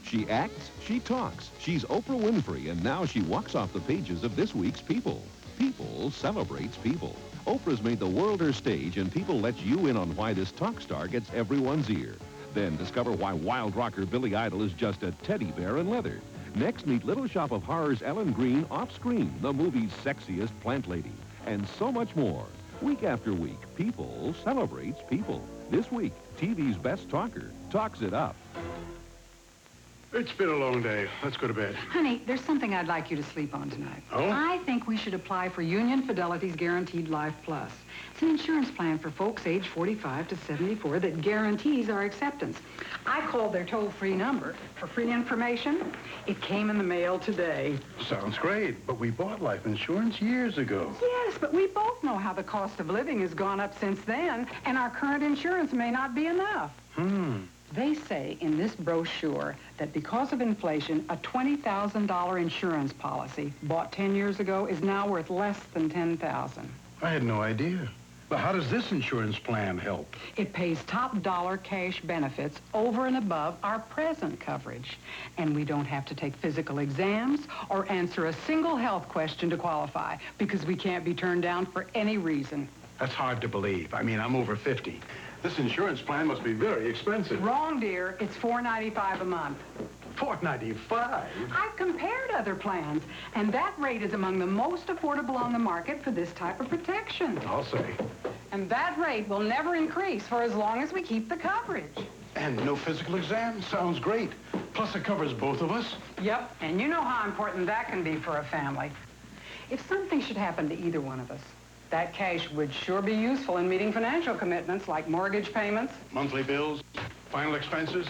She acts, she talks. She's Oprah Winfrey, and now she walks off the pages of this week's People. People celebrates People. Oprah's made the world her stage, and People lets you in on why this talk star gets everyone's ear. Then discover why wild rocker Billy Idol is just a teddy bear in leather. Next, meet Little Shop of Horror's Ellen Green off-screen, the movie's sexiest plant lady. And so much more. Week after week, People celebrates People. This week, TV's best talker talks it up. It's been a long day. Let's go to bed. Honey, there's something I'd like you to sleep on tonight. Oh? I think we should apply for Union Fidelity's Guaranteed Life Plus. It's an insurance plan for folks age 45 to 74 that guarantees our acceptance. I called their toll-free number for free information. It came in the mail today. Sounds great, but we bought life insurance years ago. Yes, but we both know how the cost of living has gone up since then, and our current insurance may not be enough. They say in this brochure that because of inflation, a $20,000 insurance policy bought 10 years ago is now worth less than $10,000. I had no idea. But how does this insurance plan help? It pays top dollar cash benefits over and above our present coverage. And we don't have to take physical exams or answer a single health question to qualify because we can't be turned down for any reason. That's hard to believe. I mean, I'm over 50. This insurance plan must be very expensive. Wrong, dear. It's $4.95 a month. $4.95? I've compared other plans, and that rate is among the most affordable on the market for this type of protection. I'll say. And that rate will never increase for as long as we keep the coverage. And no physical exam? Sounds great. Plus it covers both of us? Yep, and you know how important that can be for a family. If something should happen to either one of us, that cash would sure be useful in meeting financial commitments like mortgage payments, Monthly bills? Final expenses?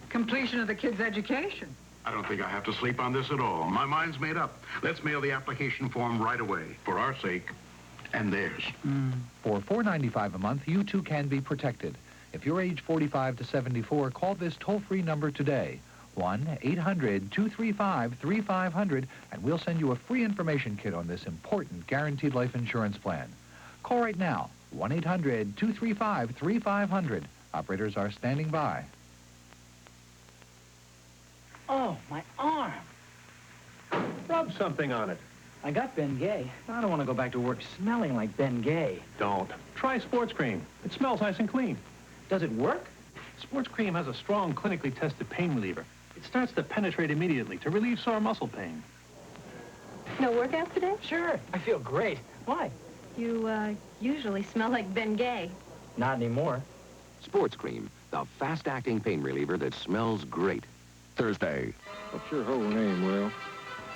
completion of the kids' education. I don't think I have to sleep on this at all. My mind's made up. Let's mail the application form right away, for our sake and theirs. For $4.95 a month, you too can be protected. If you're age 45 to 74, call this toll-free number today, 1-800-235-3500, and we'll send you a free information kit on this important guaranteed life insurance plan. Call right now, 1-800-235-3500. Operators are standing by. Oh, my arm. Rub something on it. I got Ben Gay. I don't want to go back to work smelling like Ben Gay. Don't. Try Sportscreme. It smells nice and clean. Does it work? Sportscreme has a strong, clinically tested pain reliever. It starts to penetrate immediately to relieve sore muscle pain. No workout today? Sure. I feel great. Why? You, usually smell like Ben Gay. Not anymore. Sportscreme, the fast-acting pain reliever that smells great. Thursday. What's your whole name, Will?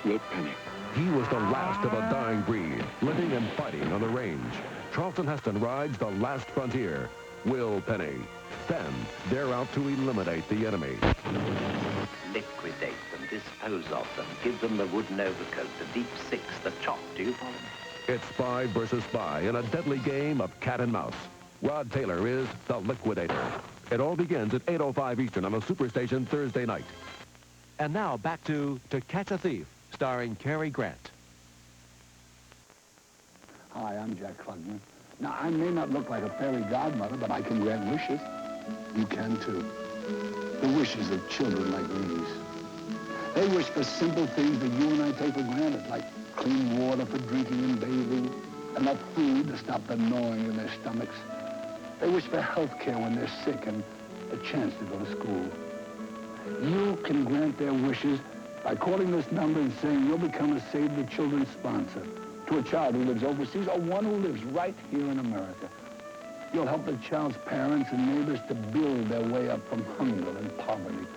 Will Penny. He was the last of a dying breed, living and fighting on the range. Charlton Heston rides the last frontier. Will Penny. Then, they're out to eliminate the enemy. Liquidate them, dispose of them, give them the wooden overcoat, the deep six, the chop. Do you follow me? It's spy versus spy in a deadly game of cat and mouse. Rod Taylor is the Liquidator. It all begins at 8:05 Eastern on the Superstation Thursday night. And now back to Catch a Thief, starring Cary Grant. Hi, I'm Jack Klugman. Now, I may not look like a fairy godmother, but I can grant wishes. You can, too. The wishes of children like these. They wish for simple things that you and I take for granted, like clean water for drinking and bathing, enough food to stop the gnawing in their stomachs. They wish for health care when they're sick and a chance to go to school. You can grant their wishes by calling this number and saying you'll become a Save the Children sponsor to a child who lives overseas or one who lives right here in America. You'll help the child's parents and neighbors to build their way up from hunger and poverty,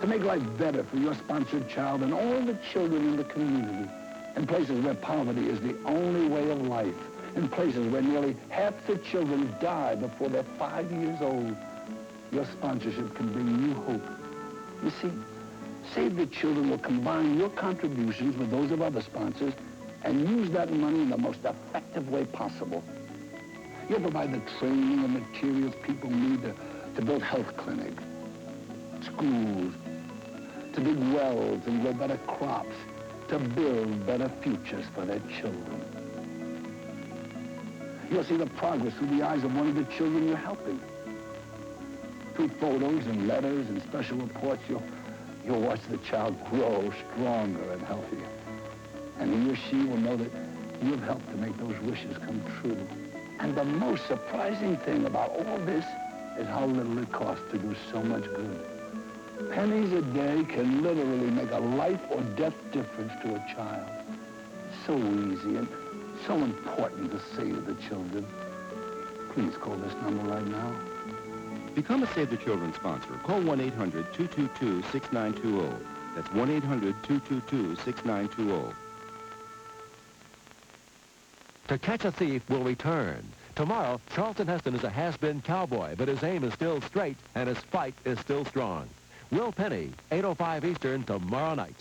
to make life better for your sponsored child and all the children in the community, in places where poverty is the only way of life, in places where nearly half the children die before they're 5 years old. Your sponsorship can bring you hope. You see, Save the Children will combine your contributions with those of other sponsors and use that money in the most effective way possible. You'll provide the training and materials people need to build health clinics, schools, to dig wells and grow better crops, to build better futures for their children. You'll see the progress through the eyes of one of the children you're helping. Through photos and letters and special reports, You'll watch the child grow stronger and healthier. And he or she will know that you've helped to make those wishes come true. And the most surprising thing about all this is how little it costs to do so much good. Pennies a day can literally make a life or death difference to a child. So easy and so important to say to the children. Please call this number right now. Become a Save the Children sponsor. Call 1-800-222-6920. That's 1-800-222-6920. To Catch a Thief will return. Tomorrow, Charlton Heston is a has-been cowboy, but his aim is still straight and his fight is still strong. Will Penny, 8:05 Eastern, tomorrow night.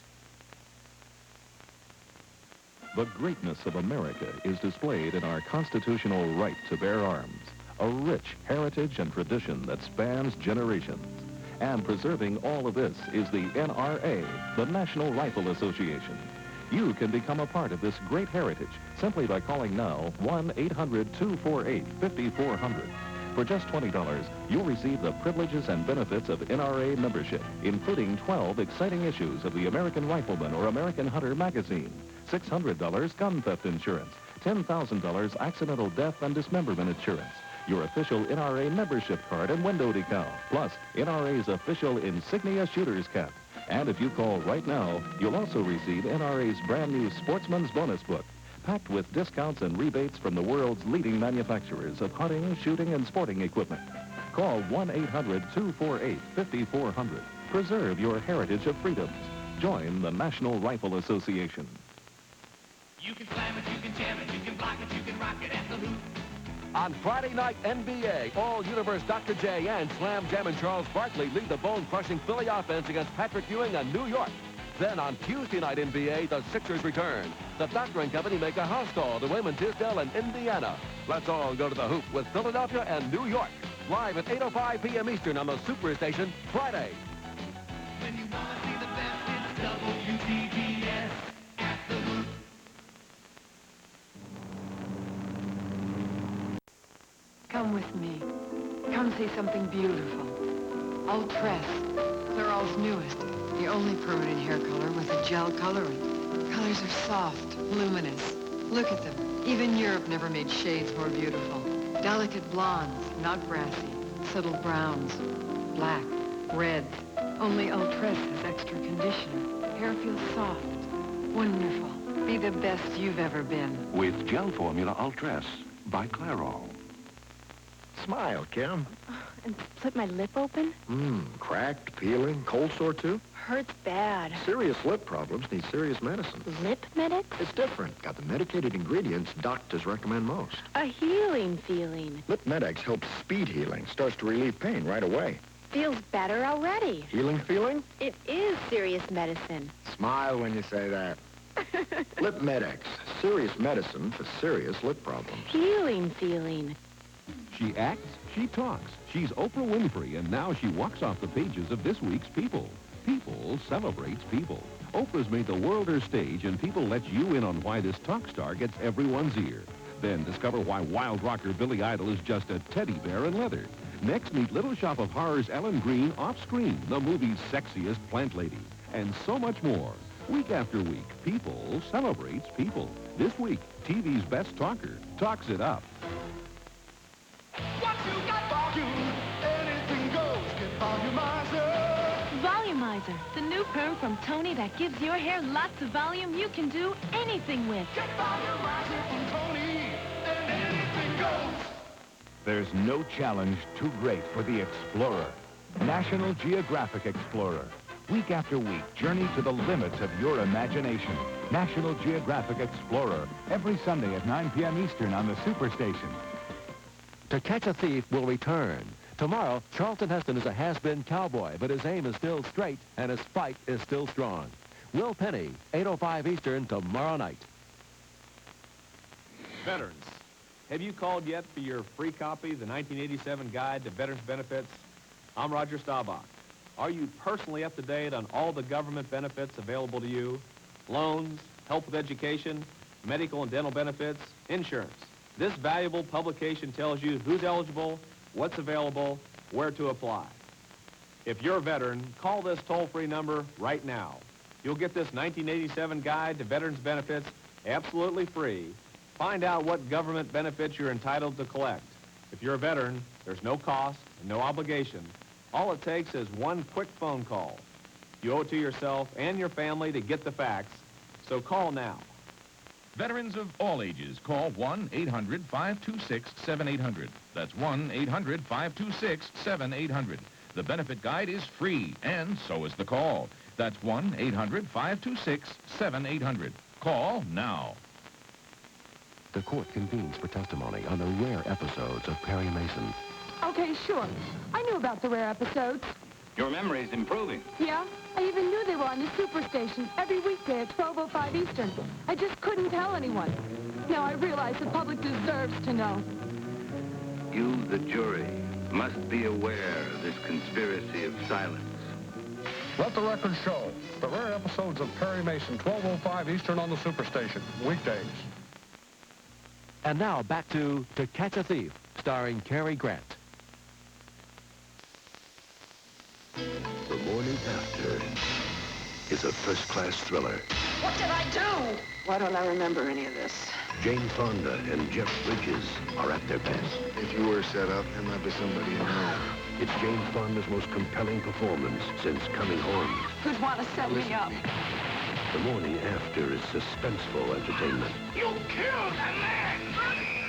The greatness of America is displayed in our constitutional right to bear arms, a rich heritage and tradition that spans generations. And preserving all of this is the NRA, the National Rifle Association. You can become a part of this great heritage simply by calling now 1-800-248-5400. For just $20, you'll receive the privileges and benefits of NRA membership, including 12 exciting issues of the American Rifleman or American Hunter magazine, $600 gun theft insurance, $10,000 accidental death and dismemberment insurance, your official NRA membership card and window decal, plus NRA's official insignia shooter's cap. And if you call right now, you'll also receive NRA's brand new Sportsman's Bonus Book, packed with discounts and rebates from the world's leading manufacturers of hunting, shooting, and sporting equipment. Call 1-800-248-5400. Preserve your heritage of freedoms. Join the National Rifle Association. You can slam it, you can jam it, you can block it, you can rock it at the hoop. On Friday night NBA, All-Universe Dr. J and Slam Jam and Charles Barkley lead the bone-crushing Philly offense against Patrick Ewing and New York. Then on Tuesday night NBA, the Sixers return. The Doctor and Company make a house call to Wayman Tisdale and Indiana. Let's all go to the hoop with Philadelphia and New York. Live at 8:05 p.m. Eastern on the Superstation, Friday. When you want to see the best, it's WTBS at the hoop. Come with me. Come see something beautiful. Ultress, Clairol's newest. The only permanent hair color with a gel coloring. Colors are soft, luminous. Look at them. Even Europe never made shades more beautiful. Delicate blondes, not brassy. Subtle browns, black, reds. Only Ultress has extra conditioner. Hair feels soft, wonderful. Be the best you've ever been. With gel formula Ultress by Clairol. Smile, Kim. And split my lip open? Cracked, peeling, cold sore too? Hurts bad. Serious lip problems need serious medicine. Lip Medex? It's different. Got the medicated ingredients doctors recommend most. A healing feeling. Lip Medex helps speed healing. Starts to relieve pain right away. Feels better already. Healing feeling? It is serious medicine. Smile when you say that. Lip Medex. Serious medicine for serious lip problems. Healing feeling. She acts, she talks. She's Oprah Winfrey, and now she walks off the pages of this week's People. People celebrates People. Oprah's made the world her stage, and People lets you in on why this talk star gets everyone's ear. Then discover why wild rocker Billy Idol is just a teddy bear in leather. Next, meet Little Shop of Horror's Ellen Green off-screen, the movie's sexiest plant lady. And so much more. Week after week, People celebrates People. This week, TV's best talker talks it up. What you got, volume? Anything goes. Get Volumizer. Volumizer, the new perm from Toni that gives your hair lots of volume you can do anything with. Get Volumizer from Toni, and anything goes. There's no challenge too great for the Explorer. National Geographic Explorer. Week after week, journey to the limits of your imagination. National Geographic Explorer. Every Sunday at 9 p.m. Eastern on the Superstation. To Catch a Thief will return. Tomorrow, Charlton Heston is a has-been cowboy, but his aim is still straight and his fight is still strong. Will Penny, 8:05 Eastern, tomorrow night. Veterans, have you called yet for your free copy, the 1987 Guide to Veterans Benefits? I'm Roger Staubach. Are you personally up to date on all the government benefits available to you? Loans, help with education, medical and dental benefits, insurance. This valuable publication tells you who's eligible, what's available, where to apply. If you're a veteran, call this toll-free number right now. You'll get this 1987 guide to veterans benefits absolutely free. Find out what government benefits you're entitled to collect. If you're a veteran, there's no cost and no obligation. All it takes is one quick phone call. You owe it to yourself and your family to get the facts, so call now. Veterans of all ages, call 1-800-526-7800. That's 1-800-526-7800. The benefit guide is free, and so is the call. That's 1-800-526-7800. Call now. The court convenes for testimony on the rare episodes of Perry Mason. Okay, sure. I knew about the rare episodes. Your memory's improving. Yeah? I even knew they were on the Superstation every weekday at 12:05 Eastern. I just couldn't tell anyone. Now I realize the public deserves to know. You, the jury, must be aware of this conspiracy of silence. Let the record show. The rare episodes of Perry Mason, 12:05 Eastern on the Superstation, weekdays. And now back to Catch a Thief, starring Cary Grant. The morning after is a first-class thriller. What did I do? Why don't I remember any of this? Jane Fonda and Jeff Bridges are at their best. If you were set up, there might be somebody you know. It's Jane Fonda's most compelling performance since Coming Home. Who'd want to set me up? The morning after is suspenseful entertainment. You killed a man!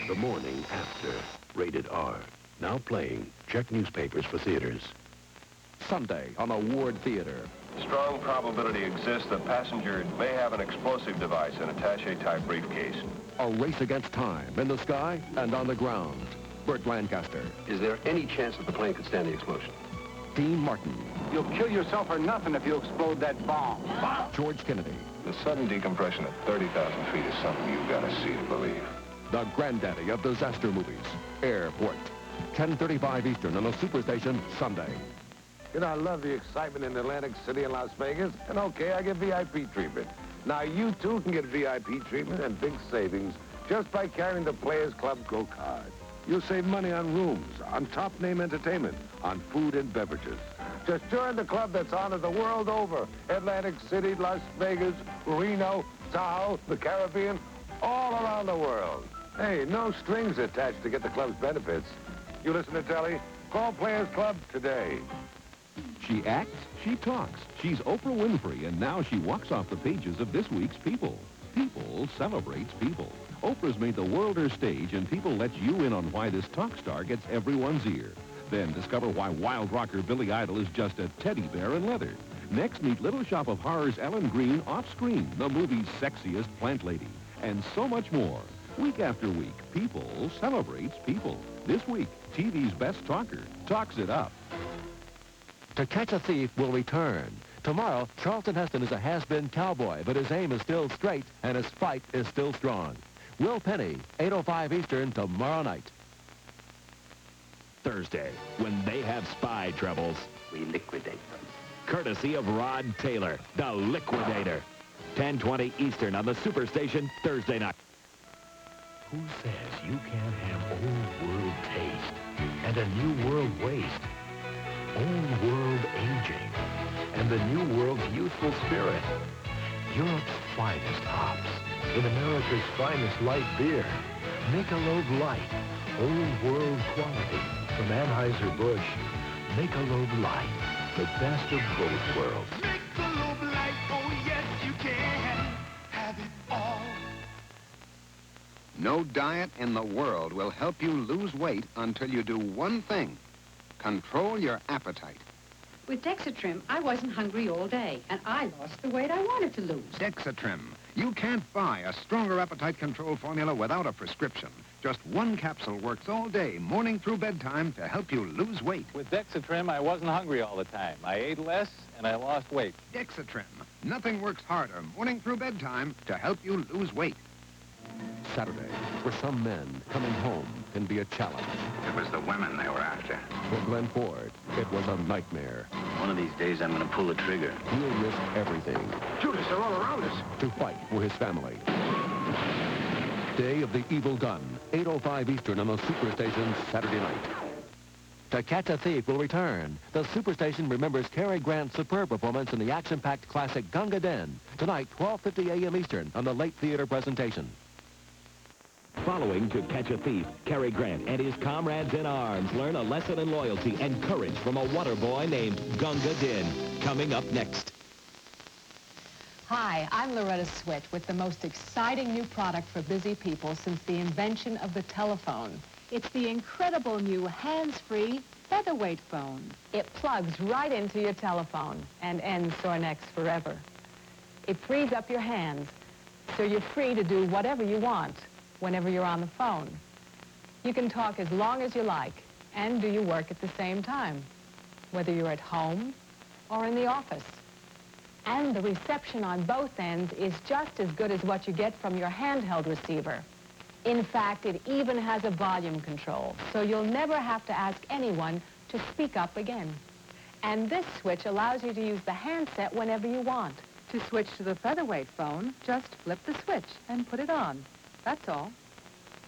The morning after, rated R. Now playing. Check newspapers for theaters. Sunday on Award Theater. Strong probability exists that passenger may have an explosive device in attaché-type briefcase. A race against time in the sky and on the ground. Burt Lancaster. Is there any chance that the plane could stand the explosion? Dean Martin. You'll kill yourself for nothing if you explode that bomb. George Kennedy. The sudden decompression at 30,000 feet is something you've got to see to believe. The granddaddy of disaster movies. Airport. 10:35 Eastern on the Superstation, Sunday. You know, I love the excitement in Atlantic City and Las Vegas, and okay, I get VIP treatment. Now, you too can get VIP treatment and big savings just by carrying the Players Club Go card. You'll save money on rooms, on top-name entertainment, on food and beverages. Just join the club that's honored the world over. Atlantic City, Las Vegas, Reno, Tahoe, the Caribbean, all around the world. Hey, no strings attached to get the club's benefits. You listen to Telly? Call Players Club today. She acts, she talks. She's Oprah Winfrey, and now she walks off the pages of this week's People. People celebrates People. Oprah's made the world her stage, and People lets you in on why this talk star gets everyone's ear. Then discover why wild rocker Billy Idol is just a teddy bear in leather. Next, meet Little Shop of Horrors Ellen Green off-screen, the movie's sexiest plant lady. And so much more. Week after week, People celebrates People. This week, TV's best talker talks it up. To Catch a Thief will return. Tomorrow, Charlton Heston is a has-been cowboy, but his aim is still straight, and his fight is still strong. Will Penny, 8:05 Eastern, tomorrow night. Thursday, when they have spy troubles, we liquidate them. Courtesy of Rod Taylor, the Liquidator. 10:20 Eastern on the Superstation, Thursday night. Who says you can't have old world taste and a new world waste? Old world aging and the new world's youthful spirit. Europe's finest hops in America's finest light beer. Michelob Light. Old world quality from Anheuser-Busch. Michelob Light. The best of both worlds. Michelob Light, oh yes you can have it all. No diet in the world will help you lose weight until you do one thing. Control your appetite. With Dexatrim, I wasn't hungry all day, and I lost the weight I wanted to lose. Dexatrim. You can't buy a stronger appetite control formula without a prescription. Just one capsule works all day, morning through bedtime, to help you lose weight. With Dexatrim, I wasn't hungry all the time. I ate less, and I lost weight. Dexatrim. Nothing works harder, morning through bedtime, to help you lose weight. Saturday, for some men, coming home can be a challenge. It was the women they were after. For Glenn Ford, it was a nightmare. One of these days, I'm going to pull the trigger. He'll risk everything. Shoot us, they're all around us. To fight for his family. Day of the Evil Gun, 8:05 Eastern on the Superstation, Saturday night. To Catch a Thief will return. The Superstation remembers Cary Grant's superb performance in the action-packed classic Gunga Din. Tonight, 12:50 a.m. Eastern on the late theater presentation. Following To Catch a Thief, Cary Grant and his comrades in arms learn a lesson in loyalty and courage from a water boy named Gunga Din. Coming up next. Hi, I'm Loretta Swit with the most exciting new product for busy people since the invention of the telephone. It's the incredible new hands-free Featherweight phone. It plugs right into your telephone and ends sore necks forever. It frees up your hands, so you're free to do whatever you want whenever you're on the phone. You can talk as long as you like and do your work at the same time, whether you're at home or in the office. And the reception on both ends is just as good as what you get from your handheld receiver. In fact, it even has a volume control, so you'll never have to ask anyone to speak up again. And this switch allows you to use the handset whenever you want. To switch to the Featherweight phone, just flip the switch and put it on. That's all.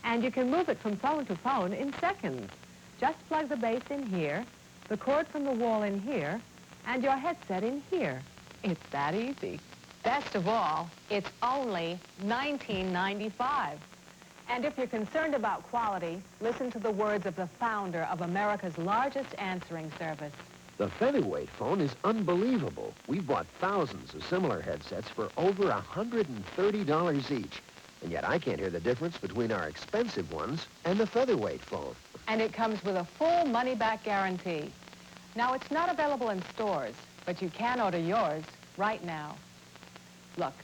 And you can move it from phone to phone in seconds. Just plug the base in here, the cord from the wall in here, and your headset in here. It's that easy. Best of all, it's only $19.95. And if you're concerned about quality, listen to the words of the founder of America's largest answering service. The Featherweight phone is unbelievable. We've bought thousands of similar headsets for over $130 each. And yet I can't hear the difference between our expensive ones and the Featherweight phone. And it comes with a full money-back guarantee. Now, it's not available in stores, but you can order yours right now. Look,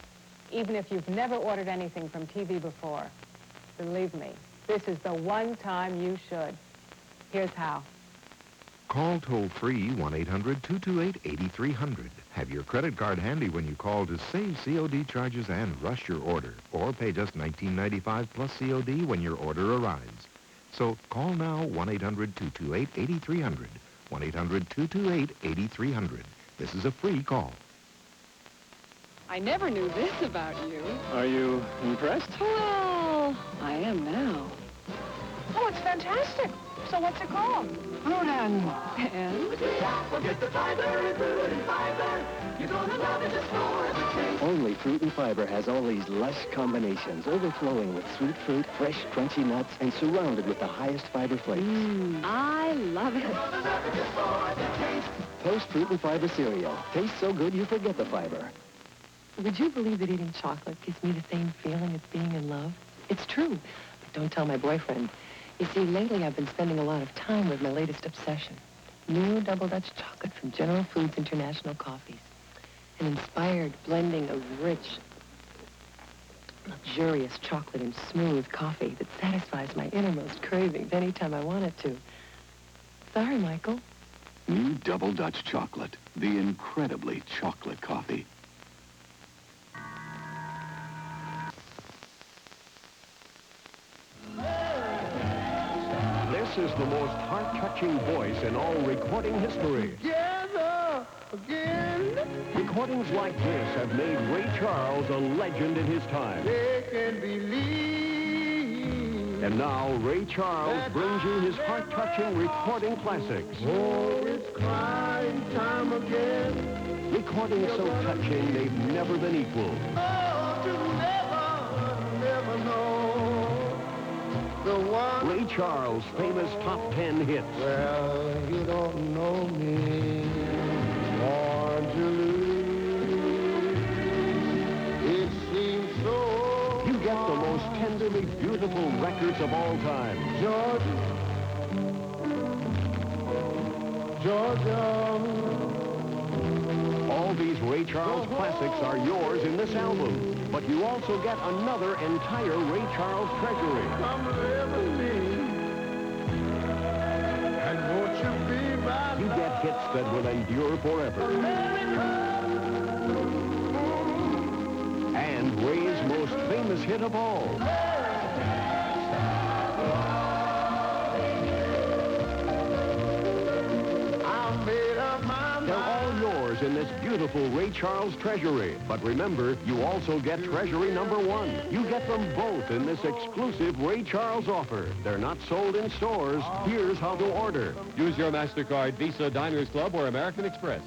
even if you've never ordered anything from TV before, believe me, this is the one time you should. Here's how. Call toll-free 1-800-228-8300. Have your credit card handy when you call to save COD charges and rush your order. Or pay just $19.95 plus COD when your order arrives. So call now 1-800-228-8300. 1-800-228-8300. This is a free call. I never knew this about you. Are you impressed? Well, I am now. Oh, it's fantastic. So what's it called? Fruit and... Forget the fiber in Fruit and Fiber. You're gonna love it, just more of the taste. Only Fruit and Fiber has all these lush combinations, overflowing with sweet fruit, fresh, crunchy nuts, and surrounded with the highest fiber flakes. I love it. You're gonna love it, just more of the taste. Post Fruit and Fiber cereal. Tastes so good you forget the fiber. Would you believe that eating chocolate gives me the same feeling as being in love? It's true, but don't tell my boyfriend. You see, lately I've been spending a lot of time with my latest obsession. New Double Dutch chocolate from General Foods International Coffees. An inspired blending of rich, luxurious chocolate and smooth coffee that satisfies my innermost cravings anytime I want it to. Sorry, Michael. New Double Dutch chocolate. The incredibly chocolate coffee. This is the most heart-touching voice in all recording history. Together again. Recordings like this have made Ray Charles a legend in his time. They can believe. And now Ray Charles brings you his heart-touching recording classics. Oh, it's crying time again. Recordings so touching they've never been equaled. Oh, to never know. The one. Ray Charles' famous top 10 hits. Well, you don't know me. Born to lose. It seems so. You get the most tenderly beautiful records of all time. Georgia. All these Ray Charles classics are yours in this album. But you also get another entire Ray Charles treasury. Come live with me. And won't you be my You get hits that will endure forever. And Ray's most famous hit of all. They're all yours $100 in this beautiful Ray Charles Treasury. But remember, you also get Treasury #1. You get them both in this exclusive Ray Charles offer. They're not sold in stores. Here's how to order. Use your MasterCard, Visa, Diners Club, or American Express.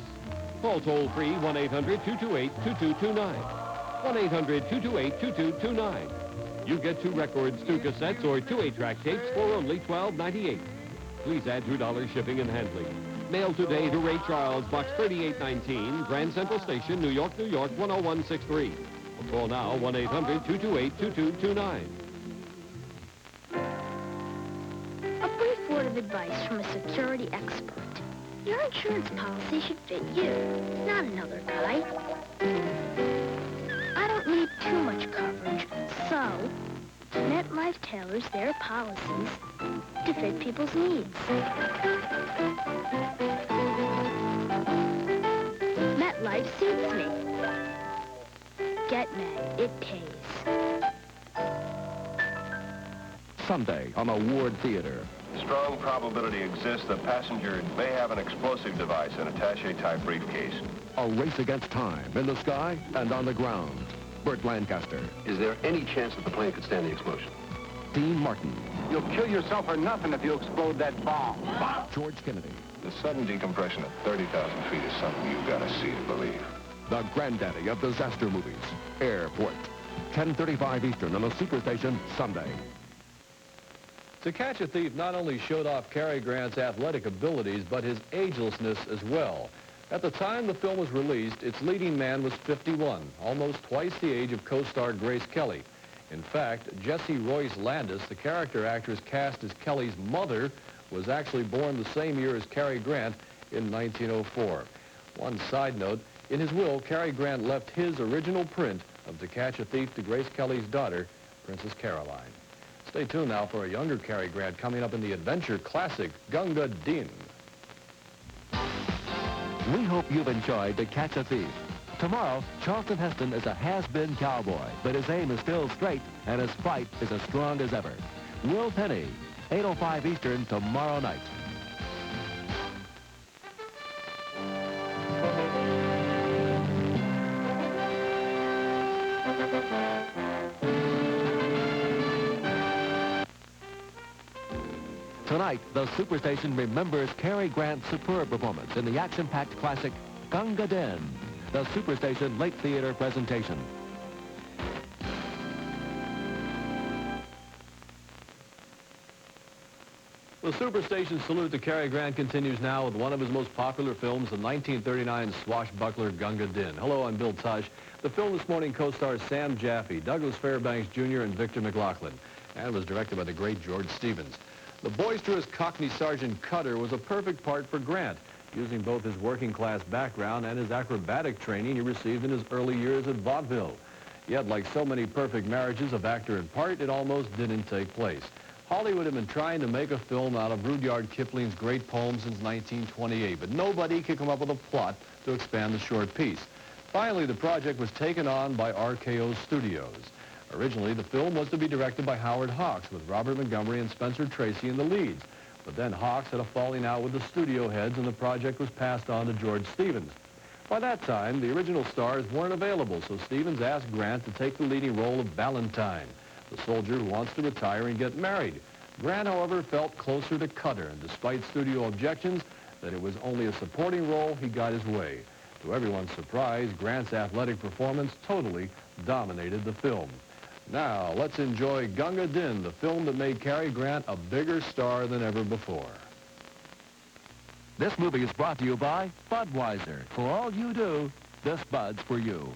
Call toll-free 1-800-228-2229. 1-800-228-2229. You get 2 records, 2 cassettes, or 2 8-track tapes for only $12.98. Please add $2 shipping and handling. Mail today to Ray Charles, Box 3819, Grand Central Station, New York, New York, 10163. Or call now, 1-800-228-2229. A brief word of advice from a security expert. Your insurance policy should fit you, not another guy. I don't need too much coverage, so Metlife tailors their policies to fit people's needs. Metlife suits me. Get Met, it pays. Sunday on Award Theater. Strong probability exists the passenger may have an explosive device, an attaché-type briefcase. A race against time in the sky and on the ground. Burt Lancaster. Is there any chance that the plane could stand the explosion? Dean Martin. You'll kill yourself for nothing if you explode that bomb. George Kennedy. The sudden decompression at 30,000 feet is something you've got to see to believe. The granddaddy of disaster movies. Airport. 10:35 Eastern on the Superstation Sunday. To Catch a Thief not only showed off Cary Grant's athletic abilities, but his agelessness as well. At the time the film was released, its leading man was 51, almost twice the age of co-star Grace Kelly. In fact, Jessie Royce Landis, the character actress cast as Kelly's mother, was actually born the same year as Cary Grant in 1904. One side note, in his will, Cary Grant left his original print of To Catch a Thief to Grace Kelly's daughter, Princess Caroline. Stay tuned now for a younger Cary Grant coming up in the adventure classic, Gunga Din. We hope you've enjoyed To Catch a Thief. Tomorrow, Charlton Heston is a has-been cowboy, but his aim is still straight, and his fight is as strong as ever. Will Penny, 8:05 Eastern, tomorrow night. Tonight, the Superstation remembers Cary Grant's superb performance in the action-packed classic Gunga Din, the Superstation Late Theater presentation. The Superstation salute to Cary Grant continues now with one of his most popular films, the 1939 swashbuckler Gunga Din. Hello, I'm Bill Tosh. The film this morning co-stars Sam Jaffe, Douglas Fairbanks Jr., and Victor McLaughlin, and was directed by the great George Stevens. The boisterous Cockney Sergeant Cutter was a perfect part for Grant, using both his working-class background and his acrobatic training he received in his early years at vaudeville. Yet, like so many perfect marriages of actor and part, it almost didn't take place. Hollywood had been trying to make a film out of Rudyard Kipling's great poem since 1928, but nobody could come up with a plot to expand the short piece. Finally, the project was taken on by RKO Studios. Originally, the film was to be directed by Howard Hawks, with Robert Montgomery and Spencer Tracy in the leads. But then Hawks had a falling out with the studio heads, and the project was passed on to George Stevens. By that time, the original stars weren't available, so Stevens asked Grant to take the leading role of Valentine, the soldier who wants to retire and get married. Grant, however, felt closer to Cutter, and despite studio objections that it was only a supporting role, he got his way. To everyone's surprise, Grant's athletic performance totally dominated the film. Now, let's enjoy Gunga Din, the film that made Cary Grant a bigger star than ever before. This movie is brought to you by Budweiser. For all you do, this Bud's for you.